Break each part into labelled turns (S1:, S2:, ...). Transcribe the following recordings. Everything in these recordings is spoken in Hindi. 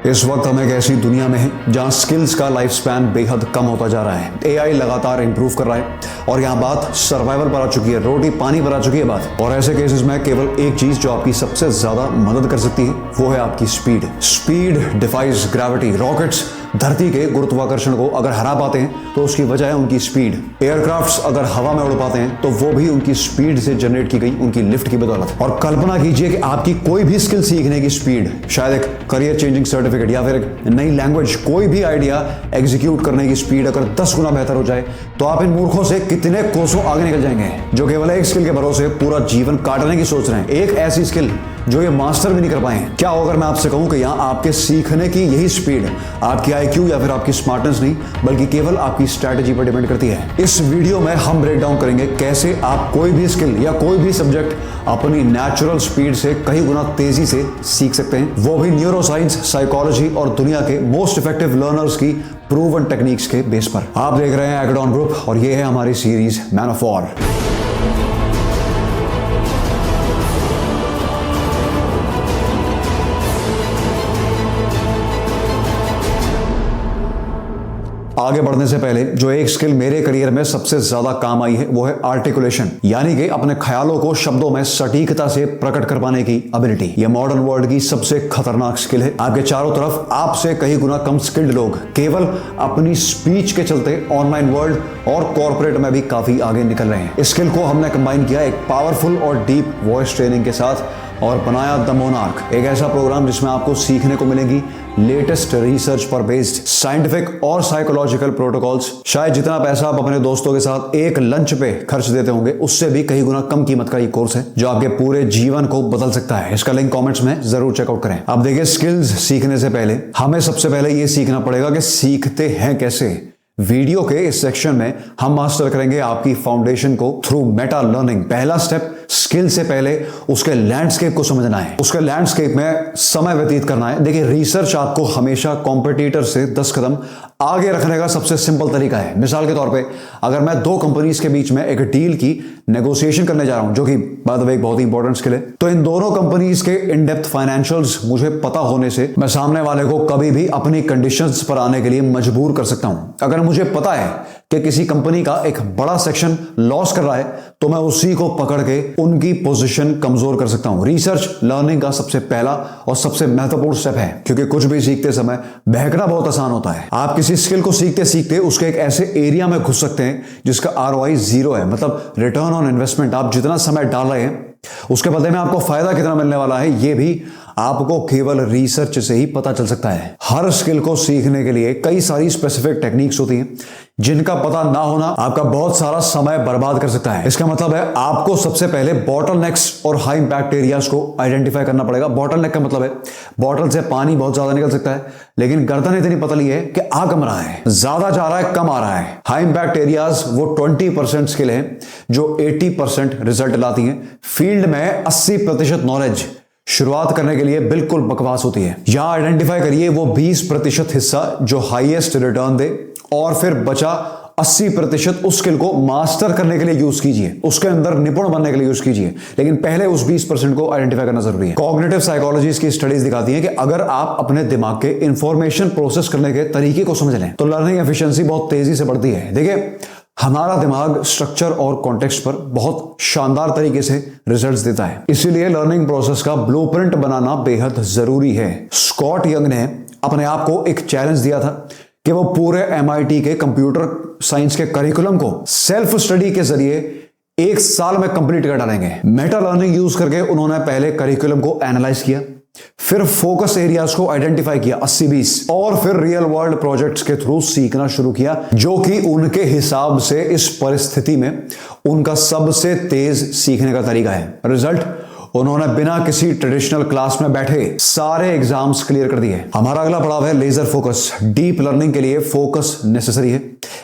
S1: इस वक्त हम एक ऐसी दुनिया में हैं जहां स्किल्स का लाइफ स्पैन बेहद कम होता जा रहा है। एआई लगातार इंप्रूव कर रहा है और यहाँ बात सर्वाइवल पर आ चुकी है, रोटी पानी पर आ चुकी है बात। और ऐसे केसेस में केवल एक चीज जो आपकी सबसे ज्यादा मदद कर सकती है वो है आपकी speed. Speed defies gravity. Rockets धरती के गुरुत्वाकर्षण को अगर हरा पाते हैं तो उसकी वजह है उनकी स्पीड। एयरक्राफ्ट्स अगर हवा में उड़ पाते हैं तो वो भी उनकी स्पीड से जनरेट की गई उनकी लिफ्ट की बदौलत। और कल्पना कीजिए कि आपकी कोई भी स्किल सीखने की स्पीड, शायद एक करियर चेंजिंग सर्टिफिकेट या फिर एक नई लैंग्वेज, कोई भी आइडिया एग्जीक्यूट करने की स्पीड अगर 10 गुना बेहतर हो जाए तो आप इन मूर्खों से कितने कोसों आगे निकल जाएंगे जो केवल एक स्किल के भरोसे पूरा जीवन काटने की सोच रहे हैं। एक ऐसी स्किल जो ये मास्टर भी नहीं कर पाए हैं। क्या होगा अगर मैं आपसे कहूं कि यहाँ आपके सीखने की यही स्पीड आपकी आईक्यू या फिर आपकी स्मार्टनेस नहीं बल्कि केवल आपकी स्ट्रैटेजी पर डिपेंड करती है। इस वीडियो में हम ब्रेक डाउन करेंगे कैसे आप कोई भी स्किल या कोई भी सब्जेक्ट अपनी नेचुरल स्पीड से कई गुना तेजी से सीख सकते हैं, वो भी न्यूरोसाइंस, साइकोलॉजी और दुनिया के मोस्ट इफेक्टिव लर्नर्स की प्रूवन टेक्निक्स के बेस पर। आप देख रहे हैं हैकाथॉन ग्रुप और ये है हमारी सीरीज मैन ऑफ वॉर। आगे बढ़ने से पहले जो एक स्किल मेरे करियर में सबसे ज्यादा काम आई है वो है आर्टिकुलेशन, यानी कि अपने ख्यालों को शब्दों में सटीकता से प्रकट कर पाने की एबिलिटी। यह मॉडर्न वर्ल्ड की सबसे खतरनाक स्किल है। आपके चारों तरफ आपसे कई गुना कम स्किल्ड लोग केवल अपनी स्पीच के चलते ऑनलाइन वर्ल्ड और कॉर्पोरेट में भी काफी आगे निकल रहे हैं। इस स्किल को हमने कंबाइन किया एक पावरफुल और डीप वॉइस ट्रेनिंग के साथ और बनाया द मोनार्क, एक ऐसा प्रोग्राम जिसमें आपको सीखने को मिलेगी लेटेस्ट रिसर्च पर बेस्ड साइंटिफिक और साइकोलॉजिकल प्रोटोकॉल्स। शायद जितना पैसा आप अपने दोस्तों के साथ एक लंच पे खर्च देते होंगे उससे भी कई गुना कम कीमत का ये कोर्स है जो आपके पूरे जीवन को बदल सकता है। इसका लिंक कमेंट्स में जरूर चेकआउट करें। अब देखिए, स्किल्स सीखने से पहले हमें सबसे पहले ये सीखना पड़ेगा कि सीखते हैं कैसे। वीडियो के इस सेक्शन में हम मास्टर करेंगे आपकी फाउंडेशन को थ्रू मेटा लर्निंग। पहला स्टेप, स्किल से पहले उसके लैंडस्केप को समझना है, उसके लैंडस्केप में समय व्यतीत करना है। देखिए, रिसर्च आपको हमेशा कॉम्पिटिटर से 10 कदम आगे रखने का सबसे सिंपल तरीका है। मिसाल के तौर पे अगर मैं दो कंपनीज के बीच में एक डील की नेगोशिएशन करने जा रहा हूं, जो कि बाय द वे एक बहुत ही इंपॉर्टेंट स्किल है, तो इन दोनों कंपनीज के इन डेप्थ फाइनेंशियल्स मुझे पता होने से मैं सामने वाले को कभी भी अपनी कंडीशंस पर आने के लिए मजबूर कर सकता हूं। अगर मुझे पता है कि किसी कंपनी का एक बड़ा सेक्शन लॉस कर रहा है तो मैं उसी को पकड़ के उनकी पोजीशन कमजोर कर सकता हूं। रिसर्च लर्निंग का सबसे पहला और सबसे महत्वपूर्ण स्टेप है, क्योंकि कुछ भी सीखते समय बहकना बहुत आसान होता है। आप किसी स्किल को सीखते सीखते उसके एक ऐसे एरिया में घुस सकते हैं जिसका ROI 0 है, मतलब रिटर्न ऑन इन्वेस्टमेंट। आप जितना समय डाल रहे हैं उसके बदले में आपको फायदा कितना मिलने वाला है ये भी आपको केवल रिसर्च से ही पता चल सकता है। हर स्किल को सीखने के लिए कई सारी स्पेसिफिक टेक्निक्स होती हैं जिनका पता ना होना आपका बहुत सारा समय बर्बाद कर सकता है। इसका मतलब है आपको सबसे पहले बॉटलनेक्स और हाई इंपैक्ट एरियाज को आइडेंटिफाई करना पड़ेगा। बॉटलनेक का मतलब है बॉटल से पानी बहुत ज्यादा निकल सकता है लेकिन गर्दन इतनी पतली है कि आ कम रहा है, ज्यादा जा रहा है कम आ रहा है। हाई इंपैक्ट एरियाज वो 20% स्किल है जो 80% रिजल्ट लाती है। फील्ड में 80% नॉलेज शुरुआत करने के लिए बिल्कुल बकवास होती है। यहां आइडेंटिफाई करिए वो 20% हिस्सा जो हाईएस्ट रिटर्न दे और फिर बचा 80% उस स्किल को मास्टर करने के लिए यूज कीजिए, उसके अंदर निपुण बनने के लिए यूज कीजिए, लेकिन पहले उस 20% को आइडेंटिफाई करना जरूरी है। कॉग्निटिव साइकोलॉजी की स्टडीज दिखाती हैं कि अगर आप अपने दिमाग के इंफॉर्मेशन प्रोसेस करने के तरीके को समझ लें तो लर्निंग एफिशिएंसी बहुत तेजी से बढ़ती है। देखिए, हमारा दिमाग स्ट्रक्चर और कॉन्टेक्स्ट पर बहुत शानदार तरीके से रिजल्ट्स देता है, इसीलिए लर्निंग प्रोसेस का ब्लूप्रिंट बनाना बेहद जरूरी है। स्कॉट यंग ने अपने आप को एक चैलेंज दिया था कि वो पूरे MIT के कंप्यूटर साइंस के करिकुलम को सेल्फ स्टडी के जरिए 1 साल में कंप्लीट कर डालेंगे। मेटा लर्निंग यूज करके उन्होंने पहले करिकुलम को एनालाइज किया, फिर फोकस एरियाज को आइडेंटिफाई किया 80-20 और फिर रियल वर्ल्ड प्रोजेक्ट्स के थ्रू सीखना शुरू किया, जो कि उनके हिसाब से इस परिस्थिति में उनका सबसे तेज सीखने का तरीका है। रिजल्ट, उन्होंने बिना किसी ट्रेडिशनल क्लास में बैठे सारे एग्जाम्स क्लियर कर दिए। हमारा अगला पड़ाव है लेजर फोकस। डीप लर्निंग के लिए फोकस नेसेसरी है,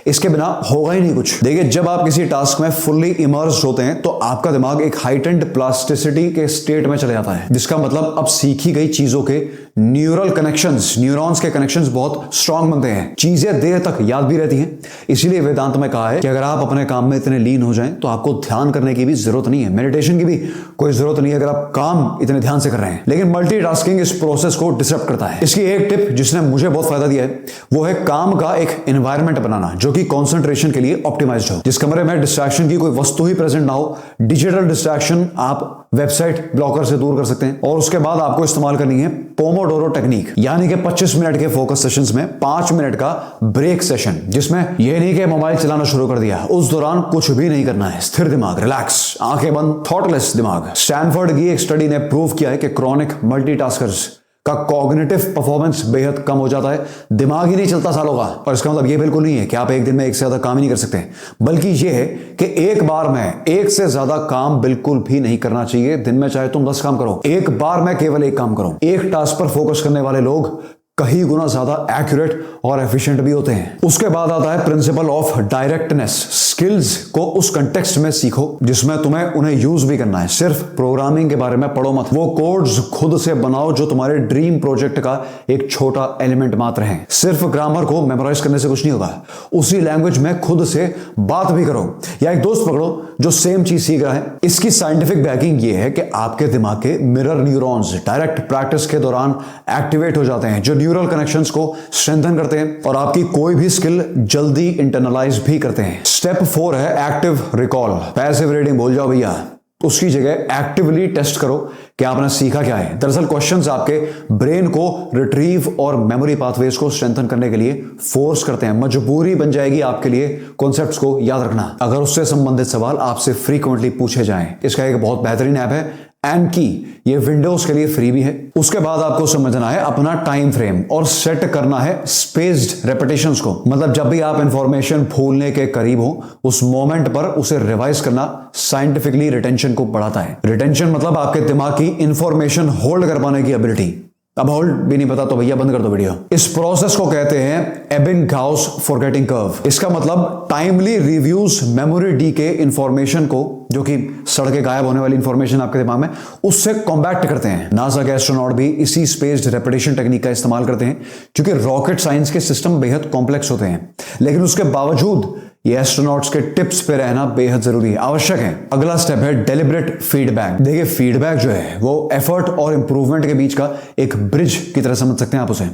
S1: इसके बिना होगा ही नहीं कुछ। देखिए, जब आप किसी टास्क में फुल्ली इमर्स्ड होते हैं तो आपका दिमाग एक हाइटेंड प्लास्टिसिटी के स्टेट में चले जाता है, जिसका मतलब अब सीखी गई चीजों के न्यूरल कनेक्शंस, न्यूरॉन्स के कनेक्शंस बहुत स्ट्रांग बनते हैं, चीजें देर तक याद भी रहती हैं। इसीलिए वेदांत में कहा है कि अगर आप अपने काम में इतने लीन हो जाएं तो आपको ध्यान करने की भी जरूरत नहीं है, मेडिटेशन की भी कोई जरूरत नहीं है अगर आप काम इतने ध्यान से कर रहे हैं। लेकिन मल्टीटास्किंग इस प्रोसेस को डिसरप्ट करता है। इसकी एक टिप जिसने मुझे बहुत फायदा दिया है वो है काम का एक एनवायरनमेंट बनाना जो कि कंसंट्रेशन के लिए ऑप्टिमाइज्ड हो, जिस कमरे में डिस्ट्रैक्शन की कोई वस्तु ही प्रेजेंट ना हो। डिजिटल डिस्ट्रैक्शन आप वेबसाइट ब्लॉकर से दूर कर सकते हैं। और उसके बाद आपको इस्तेमाल करनी है पोमोडोरो टेक्निक, यानी कि 25 मिनट के फोकस सेशंस में 5 मिनट का ब्रेक सेशन, जिसमें यह नहीं कि मोबाइल चलाना शुरू कर दिया, उस दौरान कुछ भी नहीं करना है, स्थिर दिमाग, रिलैक्स, आंखें बंद, थॉटलेस दिमाग। स्टैनफोर्ड की एक स्टडी ने प्रूव किया है कि क्रॉनिक मल्टीटास्कर्स का कॉग्निटिव परफॉर्मेंस बेहद कम हो जाता है, दिमाग ही नहीं चलता सालों का। और इसका मतलब ये बिल्कुल नहीं है कि आप एक दिन में एक से ज्यादा काम ही नहीं कर सकते, बल्कि ये है कि एक बार में एक से ज्यादा काम बिल्कुल भी नहीं करना चाहिए। दिन में चाहे तुम 10 काम करो, एक बार में केवल एक काम करो। एक टास्क पर फोकस करने वाले लोग कहीं गुना ज्यादा एक्यूरेट और एफिशिएंट भी होते हैं। उसके बाद आता है प्रिंसिपल ऑफ डायरेक्टनेस। स्किल्स को उस कंटेक्स्ट में सीखो जिसमें तुम्हें उन्हें यूज भी करना है। सिर्फ प्रोग्रामिंग के बारे में पढ़ो मत, वो कोड्स खुद से बनाओ जो तुम्हारे ड्रीम प्रोजेक्ट का एक छोटा एलिमेंट मात्र है। सिर्फ ग्रामर को मेमोराइज करने से कुछ नहीं होगा, उसी लैंग्वेज में खुद से बात भी करो, या एक दोस्त पकड़ो जो सेम चीज सीख रहा है। इसकी साइंटिफिक बैकिंग ये है कि आपके दिमाग के मिरर न्यूरॉन्स डायरेक्ट प्रैक्टिस के दौरान एक्टिवेट हो जाते हैं, जो न्यूरल कनेक्शंस को स्ट्रेंथन करते हैं और आपकी कोई भी स्किल जल्दी इंटरनलाइज भी करते हैं। स्टेप 4 है एक्टिव रिकॉल। पैसिव रीडिंग भूल जाओ भैया, उसकी जगह एक्टिवली टेस्ट करो कि आपने सीखा क्या है। दरअसल क्वेश्चंस आपके ब्रेन को रिट्रीव और मेमोरी पाथवेज को स्ट्रेंथन करने के लिए फोर्स करते हैं। मजबूरी बन जाएगी आपके लिए कॉन्सेप्ट्स को याद रखना अगर उससे संबंधित सवाल आपसे फ्रीक्वेंटली पूछे जाएं। इसका एक बहुत बेहतरीन ऐप है एनकी, ये विंडोज के लिए फ्री भी है। उसके बाद आपको समझना है अपना टाइम फ्रेम और सेट करना है स्पेस्ड रेपिटेशंस को। मतलब जब भी आप इंफॉर्मेशन भूलने के करीब हो उस मोमेंट पर उसे रिवाइज करना साइंटिफिकली रिटेंशन को बढ़ाता है। रिटेंशन मतलब आपके दिमाग की इंफॉर्मेशन होल्ड कर पाने की एबिलिटी। अब होल्ड भी नहीं पता तो भैया बंद कर दो वीडियो। इस प्रोसेस को कहते हैं एबिंगहाउस फॉरगेटिंग कर्व। इसका मतलब टाइमली रिव्यूज मेमोरी डी के इंफॉर्मेशन को, जो कि सड़ के गायब होने वाली इंफॉर्मेशन आपके दिमाग में, उससे कॉम्बैक्ट करते हैं। नासा के एस्ट्रोनॉट भी इसी स्पेस्ड रेपिटेशन टेक्निक का इस्तेमाल करते हैं, क्योंकि रॉकेट साइंस के सिस्टम बेहद कॉम्प्लेक्स होते हैं। लेकिन उसके बावजूद ये एस्ट्रोनॉट्स के टिप्स पे रहना बेहद जरूरी है, आवश्यक है। अगला स्टेप है डेलिब्रेट फीडबैक। देखिए फीडबैक जो है वो एफर्ट और इंप्रूवमेंट के बीच का एक ब्रिज की तरह समझ सकते हैं आप उसे।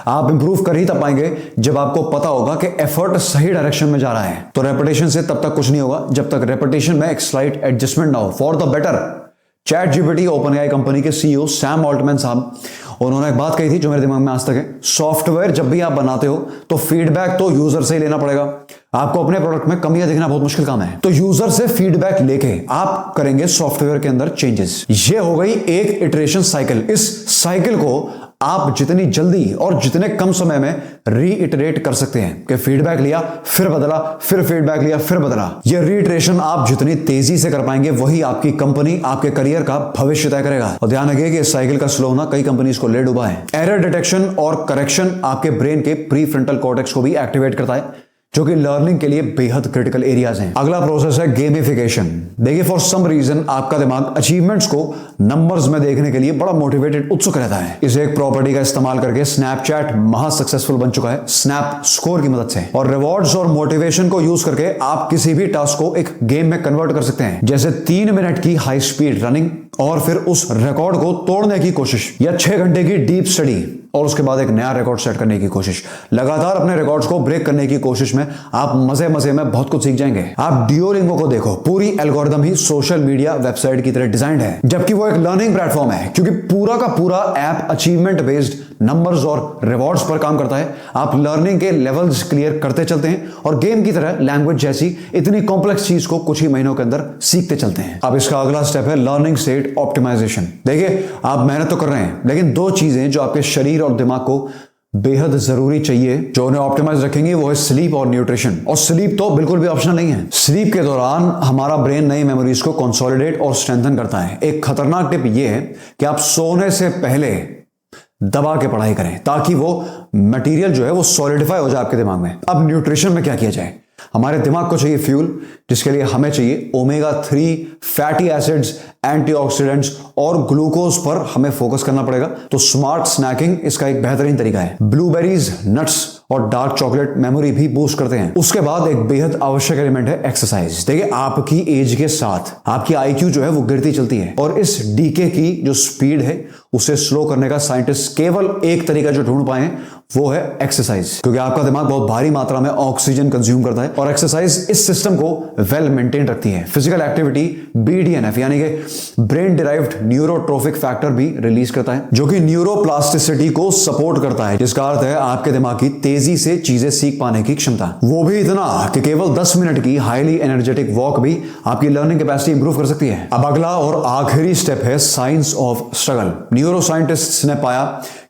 S1: आप इंप्रूव कर ही तब पाएंगे जब आपको पता होगा कि एफर्ट सही डायरेक्शन में जा रहा है। तो रेपिटेशन से तब तक कुछ नहीं होगा जब तक रेपिटेशन में एक स्लाइट एडजस्टमेंट ना हो for the better. Chat GPT open AI company के सीईओ सैम ऑल्टमैन साहब, उन्होंने एक बात कही थी जो मेरे दिमाग में आज तक है। सॉफ्टवेयर जब भी आप बनाते हो तो फीडबैक तो यूजर से ही लेना पड़ेगा। आपको अपने प्रोडक्ट में कमियां देखना बहुत मुश्किल काम है, तो यूजर से फीडबैक लेके आप करेंगे सॉफ्टवेयर के अंदर चेंजेस। ये हो गई एक इटरेशन साइकिल। इस साइकिल को आप जितनी जल्दी और जितने कम समय में रीइटरेट कर सकते हैं कि फीडबैक लिया फिर बदला, फिर फीडबैक लिया फिर बदला। ये रीइटरेशन आप जितनी तेजी से कर पाएंगे वही आपकी कंपनी, आपके करियर का भविष्य तय करेगा। और ध्यान रखिए कि इस साइकिल का स्लो होना कई कंपनीज को ले डूबा है। एरर डिटेक्शन और करेक्शन आपके ब्रेन के प्री फ्रंटल कॉर्टेक्स को भी एक्टिवेट करता है, जो कि लर्निंग के लिए बेहद क्रिटिकल एरियाज हैं। अगला प्रोसेस है गेमिफिकेशन। देखिए फॉर सम रीजन आपका दिमाग अचीवमेंट्स को नंबर्स में देखने के लिए बड़ा मोटिवेटेड, उत्सुक रहता है। इस एक प्रॉपर्टी का इस्तेमाल करके स्नैपचैट महा सक्सेसफुल बन चुका है स्नैप स्कोर की मदद से। और रिवॉर्ड्स और मोटिवेशन को यूज करके आप किसी भी टास्क को एक गेम में कन्वर्ट कर सकते हैं, जैसे 3 मिनट की हाई स्पीड रनिंग और फिर उस रिकॉर्ड को तोड़ने की कोशिश, या 6 घंटे की डीप स्टडी और उसके बाद एक नया रिकॉर्ड सेट करने की कोशिश। लगातार अपने रिकॉर्ड्स को ब्रेक करने की कोशिश में आप मजे मजे में बहुत कुछ सीख जाएंगे। आप डिओलिंगो को देखो, पूरी एल्गोरिदम ही सोशल मीडिया वेबसाइट की तरह डिजाइंड है, जबकि वो एक लर्निंग प्लेटफॉर्म है, क्योंकि पूरा का पूरा ऐप अचीवमेंट बेस्ड नंबर्स और रिवॉर्ड्स पर काम करता है। आप लर्निंग के लेवल्स क्लियर करते चलते हैं और गेम की तरह लैंग्वेज जैसी इतनी कॉम्प्लेक्स चीज को कुछ ही महीनों के अंदर सीखते चलते हैं। अब इसका अगला स्टेप है लर्निंग स्टेट ऑप्टिमाइजेशन। देखिए आप मेहनत तो कर रहे हैं, लेकिन 2 चीजें जो आपके शरीर और दिमाग को बेहद जरूरी चाहिए, जो उन्हें ऑप्टिमाइज रखेंगे, वो है स्लीप और न्यूट्रिशन। और स्लीप तो बिल्कुल भी ऑप्शनल नहीं है। स्लीप के दौरान हमारा ब्रेन नई मेमोरीज को कंसोलिडेट और स्ट्रेंथन करता है। एक खतरनाक टिप ये है कि आप सोने से पहले दबा के पढ़ाई करें ताकि वो मटेरियल जो है वो सॉलिडिफाई हो जाए आपके दिमाग में। अब न्यूट्रिशन में क्या किया जाए? हमारे दिमाग को चाहिए फ्यूल, जिसके लिए हमें चाहिए ओमेगा 3 फैटी एसिड्स एंटीऑक्सीडेंट्स और ग्लूकोज पर हमें फोकस करना पड़ेगा, तो स्मार्ट स्नैकिंग इसका एक बेहतरीन तरीका है। ब्लूबेरीज, नट्स और डार्क चॉकलेट मेमोरी भी बूस्ट करते हैं। उसके बाद एक बेहद आवश्यक एलिमेंट है एक्सरसाइज। देखिए, आपकी एज के साथ आपकी आईक्यू जो है वो गिरती चलती है, और इस डीके की जो स्पीड है उसे स्लो करने का साइंटिस्ट केवल एक तरीका जो ढूंढ पाए हैं वो है एक्सरसाइज, क्योंकि आपका दिमाग बहुत भारी मात्रा में ऑक्सीजन कंज्यूम करता है और एक्सरसाइज इस सिस्टम को वेल मेंटेन रखती है। फिजिकल एक्टिविटी BDNF यानी कि ब्रेन डिराइव्ड न्यूरोट्रोफिक फैक्टर भी रिलीज करता है, जो कि न्यूरोप्लास्टिसिटी को सपोर्ट करता है, जिसका अर्थ है आपके दिमाग की तेजी से चीजें सीख पाने की क्षमता। वो भी इतना कि केवल 10 मिनट की हाईली एनर्जेटिक वॉक भी आपकी लर्निंग कैपेसिटी इंप्रूव कर सकती है। अब अगला और आखिरी स्टेप है साइंस ऑफ स्ट्रगल। न्यूरोसाइंटिस्ट्स ने पाया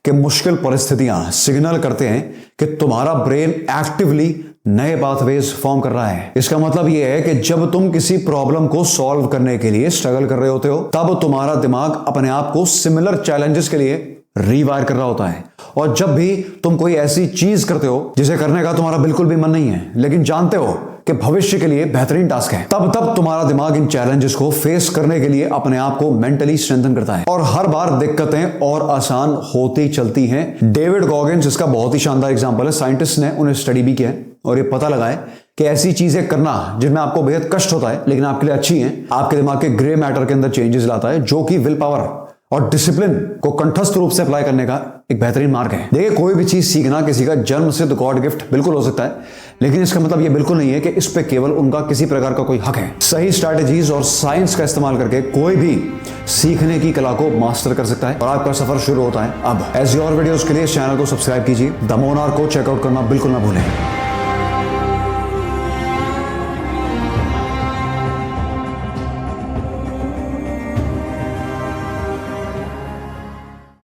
S1: कि मुश्किल परिस्थितियां सिग्नल करते हैं कि तुम्हारा ब्रेन एक्टिवली नए पाथवेज फॉर्म कर रहा है। इसका मतलब यह है कि जब तुम किसी प्रॉब्लम को सॉल्व करने के लिए स्ट्रगल कर रहे होते हो, तब तुम्हारा दिमाग अपने आप को सिमिलर चैलेंजेस के लिए रीवायर कर रहा होता है। और जब भी तुम कोई ऐसी चीज करते हो जिसे करने का तुम्हारा बिल्कुल भी मन नहीं है, लेकिन जानते हो कि भविष्य के लिए बेहतरीन टास्क है, तब तुम्हारा दिमाग इन चैलेंजेस को फेस करने के लिए अपने आप को मेंटली स्ट्रेंथन करता है, और हर बार दिक्कतें और आसान होती चलती हैं। डेविड गॉगिन्स इसका बहुत ही शानदार एग्जांपल है। साइंटिस्ट ने उन्हें स्टडी भी किया है और ये पता लगा है कि ऐसी चीजें करना जिनमें आपको बेहद कष्ट होता है लेकिन आपके लिए अच्छी हैं, आपके दिमाग के ग्रे मैटर के अंदर चेंजेस लाता है, जो कि विल पावर और डिसिप्लिन को कंठस्थ रूप से अप्लाई करने का एक बेहतरीन मार्ग है। देखिए, कोई भी चीज सीखना किसी का जन्म सिद्ध गॉड गिफ्ट बिल्कुल हो सकता है, लेकिन इसका मतलब यह बिल्कुल नहीं है कि इस पे केवल उनका किसी प्रकार का कोई हक है। सही स्ट्रैटेजीज और साइंस का इस्तेमाल करके कोई भी सीखने की कला को मास्टर कर सकता है और आपका सफर शुरू होता है अब। ऐसी और वीडियोस के लिए इस चैनल को सब्सक्राइब कीजिए। द मोनार्क को चेकआउट करना बिल्कुल ना भूलें।